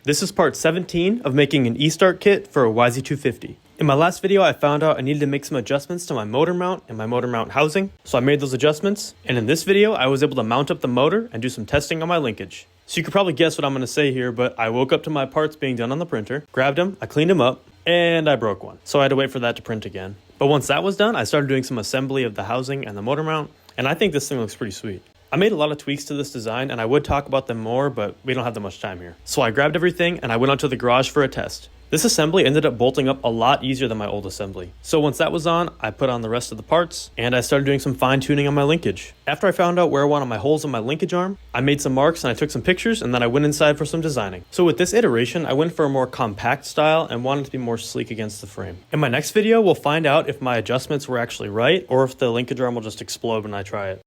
This is part 17 of making an E-Start kit for a YZ250. In my last video, I found out I needed to make some adjustments to my motor mount and my motor mount housing, so I made those adjustments, and in this video, I was able to mount up the motor and do some testing on my linkage. So you could probably guess what I'm going to say here, but I woke up to my parts being done on the printer, grabbed them, I cleaned them up, and I broke one. So I had to wait for that to print again. But once that was done, I started doing some assembly of the housing and the motor mount, and I think this thing looks pretty sweet. I made a lot of tweaks to this design, and I would talk about them more, but we don't have that much time here. So I grabbed everything and I went out to the garage for a test. This assembly ended up bolting up a lot easier than my old assembly. So once that was on, I put on the rest of the parts and I started doing some fine tuning on my linkage. After I found out where I wanted my holes on my linkage arm, I made some marks and I took some pictures, and then I went inside for some designing. So with this iteration, I went for a more compact style and wanted to be more sleek against the frame. In my next video, we'll find out if my adjustments were actually right or if the linkage arm will just explode when I try it.